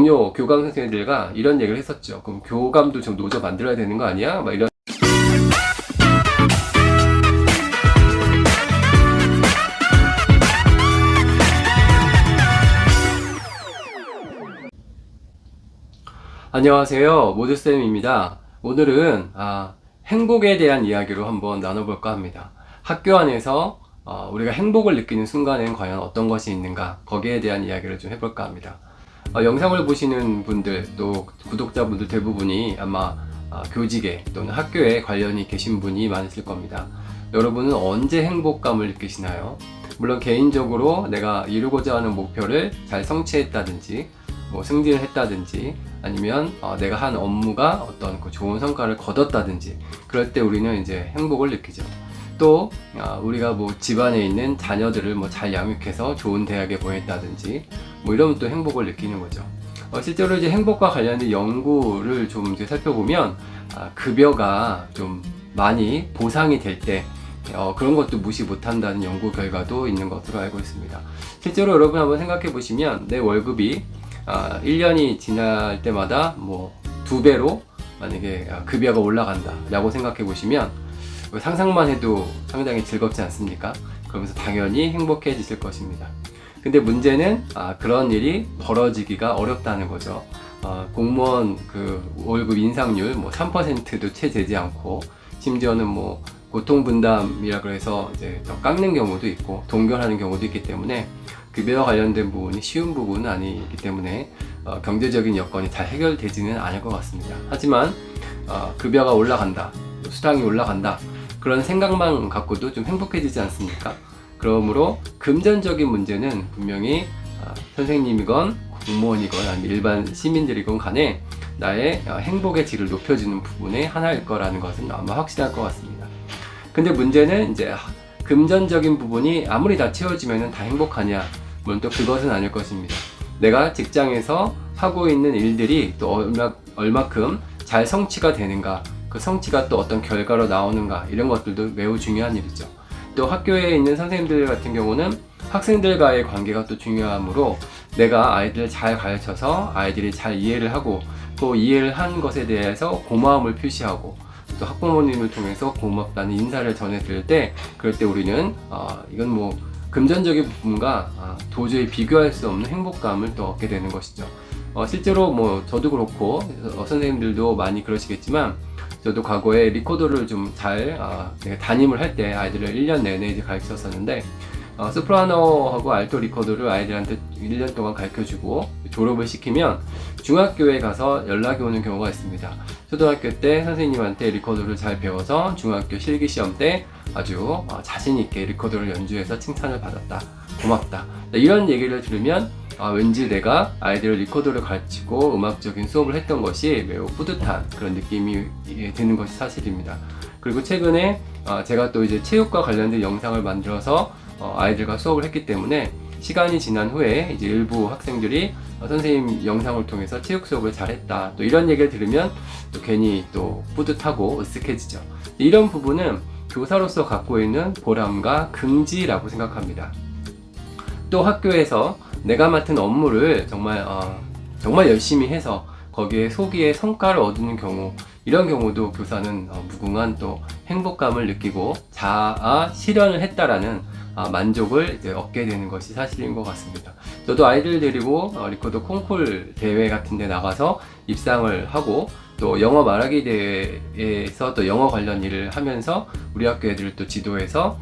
동료 교감 선생님들과 이런 얘기를 했었죠. 그럼 교감도 좀 노조 만들어야 되는 거 아니야? 막 이런. 안녕하세요, 모두쌤입니다. 오늘은 행복에 대한 이야기로 한번 나눠볼까 합니다. 학교 안에서 우리가 행복을 느끼는 순간엔 과연 어떤 것이 있는가, 거기에 대한 이야기를 좀 해볼까 합니다. 영상을 보시는 분들, 또 구독자분들 대부분이 아마 교직에 또는 학교에 관련이 계신 분이 많으실 겁니다. 여러분은 언제 행복감을 느끼시나요? 물론 개인적으로 내가 이루고자 하는 목표를 잘 성취했다든지 뭐 승진을 했다든지 아니면 내가 한 업무가 어떤 좋은 성과를 거뒀다든지 그럴 때 우리는 이제 행복을 느끼죠. 또 우리가 뭐 집안에 있는 자녀들을 뭐 잘 양육해서 좋은 대학에 보냈다든지 뭐 이러면 또 행복을 느끼는 거죠. 실제로 이제 행복과 관련된 연구를 좀 이제 살펴보면 급여가 좀 많이 보상이 될 때 그런 것도 무시 못한다는 연구 결과도 있는 것으로 알고 있습니다. 실제로 여러분 한번 생각해 보시면 내 월급이 1년이 지날 때마다 뭐 2배로 만약에 급여가 올라간다 라고 생각해 보시면 상상만 해도 상당히 즐겁지 않습니까? 그러면서 당연히 행복해지실 것입니다. 근데 문제는 그런 일이 벌어지기가 어렵다는 거죠. 공무원 그 월급 인상률 뭐 3%도 채 되지 않고 심지어는 뭐 고통분담이라 그래서 이제 더 깎는 경우도 있고 동결하는 경우도 있기 때문에 급여와 관련된 부분이 쉬운 부분은 아니기 때문에 경제적인 여건이 잘 해결되지는 않을 것 같습니다. 하지만 급여가 올라간다, 수당이 올라간다 그런 생각만 갖고도 좀 행복해지지 않습니까? 그러므로 금전적인 문제는 분명히 선생님이건 공무원이건 아니면 일반 시민들이건 간에 나의 행복의 질을 높여주는 부분의 하나일 거라는 것은 아마 확실할 것 같습니다. 근데 문제는 이제 금전적인 부분이 아무리 다 채워지면 다 행복하냐? 물론 또 그것은 아닐 것입니다. 내가 직장에서 하고 있는 일들이 또 얼마큼 잘 성취가 되는가, 그 성취가 또 어떤 결과로 나오는가 이런 것들도 매우 중요한 일이죠. 또 학교에 있는 선생님들 같은 경우는 학생들과의 관계가 또 중요하므로 내가 아이들을 잘 가르쳐서 아이들이 잘 이해를 하고 또 이해를 한 것에 대해서 고마움을 표시하고 또 학부모님을 통해서 고맙다는 인사를 전해드릴 때 그럴 때 우리는 이건 뭐 금전적인 부분과 도저히 비교할 수 없는 행복감을 또 얻게 되는 것이죠. 실제로 뭐 저도 그렇고 선생님들도 많이 그러시겠지만 저도 과거에 리코더를 좀 잘 담임을 할 때 아이들을 1년 내내 이제 가르쳤었는데 소프라노하고 알토 리코더를 아이들한테 1년 동안 가르쳐주고 졸업을 시키면 중학교에 가서 연락이 오는 경우가 있습니다. 초등학교 때 선생님한테 리코더를 잘 배워서 중학교 실기시험 때 아주 자신있게 리코더를 연주해서 칭찬을 받았다, 고맙다 이런 얘기를 들으면 왠지 내가 아이들을 리코더를 가르치고 음악적인 수업을 했던 것이 매우 뿌듯한 그런 느낌이 드는 것이 사실입니다. 그리고 최근에 제가 또 이제 체육과 관련된 영상을 만들어서 아이들과 수업을 했기 때문에 시간이 지난 후에 이제 일부 학생들이 선생님 영상을 통해서 체육 수업을 잘했다 또 이런 얘기를 들으면 또 괜히 또 뿌듯하고 으쓱해지죠. 이런 부분은 교사로서 갖고 있는 보람과 긍지라고 생각합니다. 또 학교에서 내가 맡은 업무를 정말 열심히 해서 거기에 소기의 성과를 얻는 경우 이런 경우도 교사는 무궁한 또 행복감을 느끼고 자아 실현을 했다라는 만족을 이제 얻게 되는 것이 사실인 것 같습니다. 저도 아이들 데리고 리코더 콩쿨 대회 같은 데 나가서 입상을 하고 또 영어 말하기 대회에서 또 영어 관련 일을 하면서 우리 학교 애들을 또 지도해서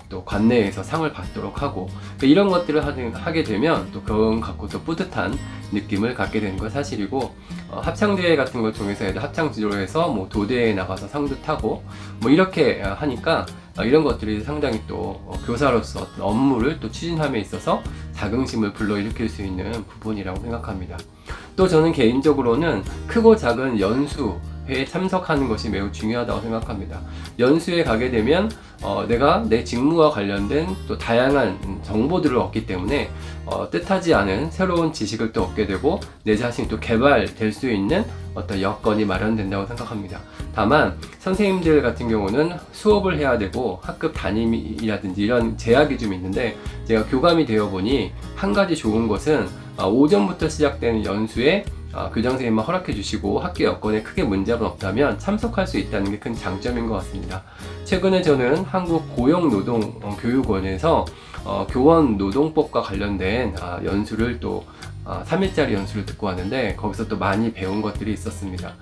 또 관내에서 상을 받도록 하고 이런 것들을 하게 되면 또 그건 갖고 또 뿌듯한 느낌을 갖게 되는 건 사실이고 합창대회 같은 걸 통해서 애들 합창 지도해서 뭐 도대회에 나가서 상도 타고 뭐 이렇게 하니까 이런 것들이 상당히 또 교사로서 어떤 업무를 또 추진함에 있어서 자긍심을 불러일으킬 수 있는 부분이라고 생각합니다. 또 저는 개인적으로는 크고 작은 연수회에 참석하는 것이 매우 중요하다고 생각합니다. 연수에 가게 되면 내가 내 직무와 관련된 또 다양한 정보들을 얻기 때문에 뜻하지 않은 새로운 지식을 또 얻게 되고 내 자신이 또 개발될 수 있는 어떤 여건이 마련된다고 생각합니다. 다만 선생님들 같은 경우는 수업을 해야 되고 학급 담임이라든지 이런 제약이 좀 있는데 제가 교감이 되어 보니 한 가지 좋은 것은 오전부터 시작되는 연수에 교장 선생님만 허락해 주시고 학교 여건에 크게 문제가 없다면 참석할 수 있다는 게 큰 장점인 것 같습니다. 최근에 저는 한국고용노동교육원에서 교원 노동법과 관련된 연수를 또 3일짜리 연수를 듣고 왔는데, 거기서 또 많이 배운 것들이 있었습니다.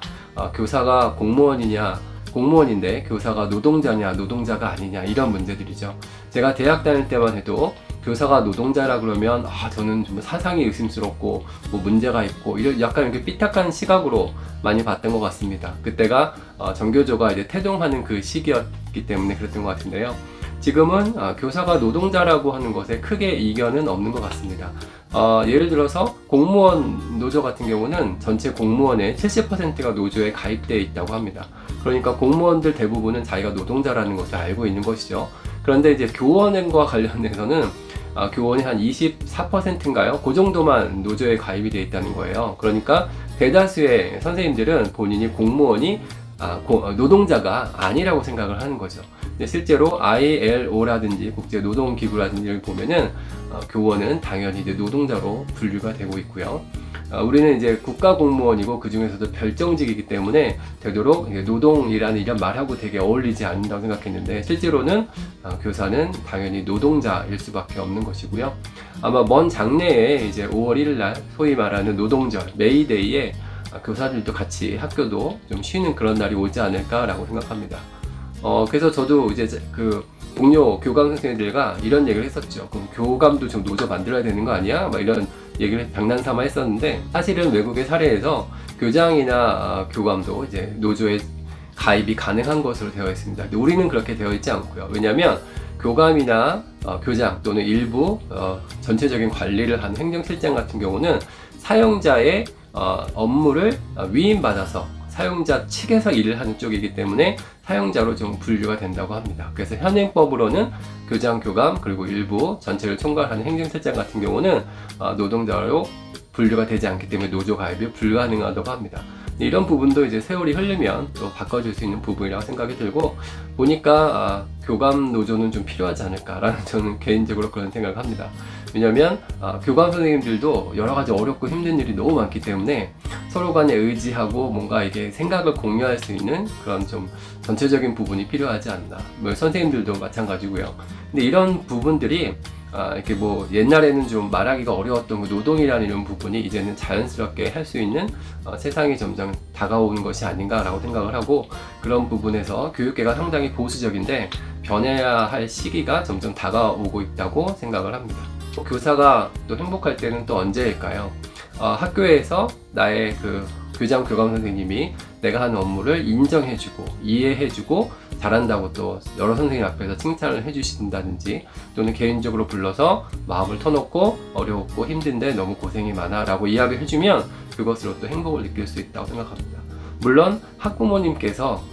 교사가 공무원인데 교사가 노동자냐 노동자가 아니냐, 이런 문제들이죠. 제가 대학 다닐 때만 해도 교사가 노동자라 그러면 저는 좀 사상이 의심스럽고 뭐 문제가 있고 약간 이렇게 삐딱한 시각으로 많이 봤던 것 같습니다. 그때가 정교조가 이제 태동하는 그 시기였기 때문에 그랬던 것 같은데요. 지금은 교사가 노동자라고 하는 것에 크게 이견은 없는 것 같습니다. 예를 들어서 공무원 노조 같은 경우는 전체 공무원의 70%가 노조에 가입되어 있다고 합니다. 그러니까 공무원들 대부분은 자기가 노동자라는 것을 알고 있는 것이죠. 그런데 이제 교원과 관련해서는 교원이 한 24%인가요? 그 정도만 노조에 가입이 되어 있다는 거예요. 그러니까 대다수의 선생님들은 본인이 공무원이 노동자가 아니라고 생각을 하는 거죠. 근데 실제로 ILO라든지 국제노동기구라든지를 보면은 교원은 당연히 이제 노동자로 분류가 되고 있고요. 우리는 이제 국가공무원이고 그 중에서도 별정직이기 때문에 되도록 노동이라는 이런 말하고 되게 어울리지 않는다고 생각했는데, 실제로는 교사는 당연히 노동자일 수밖에 없는 것이고요. 아마 먼 장래에 이제 5월 1일 날 소위 말하는 노동절, 메이데이에 교사들도 같이 학교도 좀 쉬는 그런 날이 오지 않을까라고 생각합니다. 그래서 저도 이제 그 동료 교감 선생님들과 이런 얘기를 했었죠. 그럼 교감도 좀 노조 만들어야 되는 거 아니야? 막 이런 얘기를 장난삼아 했었는데, 사실은 외국의 사례에서 교장이나 교감도 이제 노조에 가입이 가능한 것으로 되어 있습니다. 근데 우리는 그렇게 되어 있지 않고요. 왜냐하면 교감이나 교장 또는 일부 전체적인 관리를 하는 행정실장 같은 경우는 사용자의 업무를 위임받아서 사용자 측에서 일을 하는 쪽이기 때문에 사용자로 좀 분류가 된다고 합니다. 그래서 현행법으로는 교장, 교감, 그리고 일부 전체를 총괄하는 행정실장 같은 경우는 노동자로 분류가 되지 않기 때문에 노조 가입이 불가능하다고 합니다. 이런 부분도 이제 세월이 흐르면 또 바꿔줄 수 있는 부분이라고 생각이 들고, 보니까 교감 노조는 좀 필요하지 않을까라는 저는 개인적으로 그런 생각을 합니다. 왜냐면 교감 선생님들도 여러 가지 어렵고 힘든 일이 너무 많기 때문에 서로 간에 의지하고 뭔가 이게 생각을 공유할 수 있는 그런 좀 전체적인 부분이 필요하지 않나. 뭐 선생님들도 마찬가지고요. 근데 이런 부분들이 이렇게 뭐 옛날에는 좀 말하기가 어려웠던 그 노동이라는 이런 부분이 이제는 자연스럽게 할 수 있는 세상이 점점 다가오는 것이 아닌가라고 생각을 하고, 그런 부분에서 교육계가 상당히 보수적인데 변해야 할 시기가 점점 다가오고 있다고 생각을 합니다. 교사가 또 행복할 때는 또 언제일까요? 학교에서 나의 그 교장, 교감 선생님이 내가 하는 업무를 인정해주고 이해해주고 잘한다고 또 여러 선생님 앞에서 칭찬을 해주신다든지, 또는 개인적으로 불러서 마음을 터놓고 어려웠고 힘든데 너무 고생이 많아 라고 이야기를 해주면 그것으로 또 행복을 느낄 수 있다고 생각합니다. 물론 학부모님께서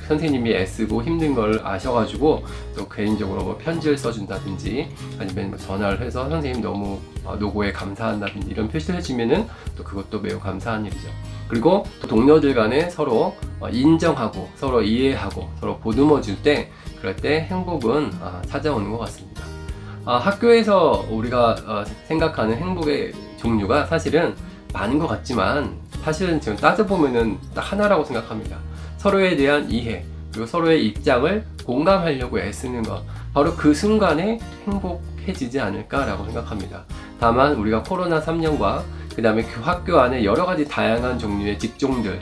선생님이 애쓰고 힘든 걸 아셔가지고 또 개인적으로 뭐 편지를 써준다든지 아니면 뭐 전화를 해서 선생님 너무 노고에 감사한다든지 이런 표시를 해주면은 또 그것도 매우 감사한 일이죠. 그리고 또 동료들 간에 서로 인정하고 서로 이해하고 서로 보듬어 줄 때, 그럴 때 행복은 찾아오는 것 같습니다. 학교에서 우리가 생각하는 행복의 종류가 사실은 많은 것 같지만, 사실은 지금 따져보면은 딱 하나라고 생각합니다. 서로에 대한 이해, 그리고 서로의 입장을 공감하려고 애쓰는 것, 바로 그 순간에 행복해지지 않을까라고 생각합니다. 다만 우리가 코로나 3년과 그 다음에 학교 안에 여러 가지 다양한 종류의 직종들,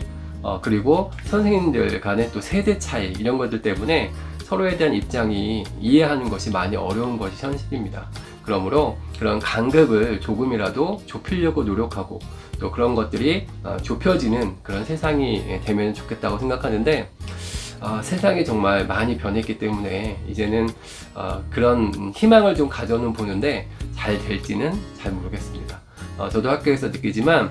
그리고 선생님들 간의 또 세대 차이, 이런 것들 때문에 서로에 대한 입장이 이해하는 것이 많이 어려운 것이 현실입니다. 그러므로 그런 간극을 조금이라도 좁히려고 노력하고, 또 그런 것들이 좁혀지는 그런 세상이 되면 좋겠다고 생각하는데, 세상이 정말 많이 변했기 때문에 이제는 그런 희망을 좀 가져는 보는데 잘 될지는 잘 모르겠습니다. 저도 학교에서 느끼지만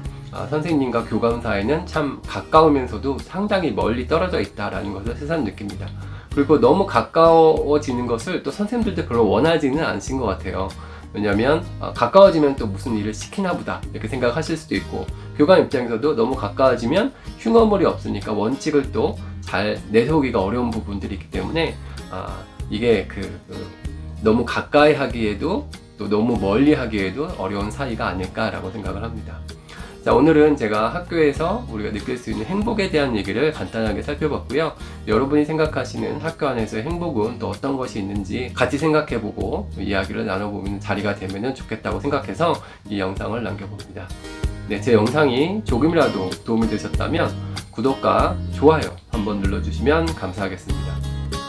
선생님과 교감 사이는 참 가까우면서도 상당히 멀리 떨어져 있다라는 것을 새삼 느낍니다. 그리고 너무 가까워지는 것을 또 선생님들도 별로 원하지는 않으신 것 같아요. 왜냐면 가까워지면 또 무슨 일을 시키나 보다 이렇게 생각하실 수도 있고, 교감 입장에서도 너무 가까워지면 흉어물이 없으니까 원칙을 또 잘 내세우기가 어려운 부분들이 있기 때문에 이게 너무 가까이 하기에도 또 너무 멀리 하기에도 어려운 사이가 아닐까라고 생각을 합니다. 자, 오늘은 제가 학교에서 우리가 느낄 수 있는 행복에 대한 얘기를 간단하게 살펴봤고요. 여러분이 생각하시는 학교 안에서의 행복은 또 어떤 것이 있는지 같이 생각해보고 이야기를 나눠보는 자리가 되면 좋겠다고 생각해서 이 영상을 남겨봅니다. 네, 제 영상이 조금이라도 도움이 되셨다면 구독과 좋아요 한번 눌러주시면 감사하겠습니다.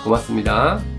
고맙습니다.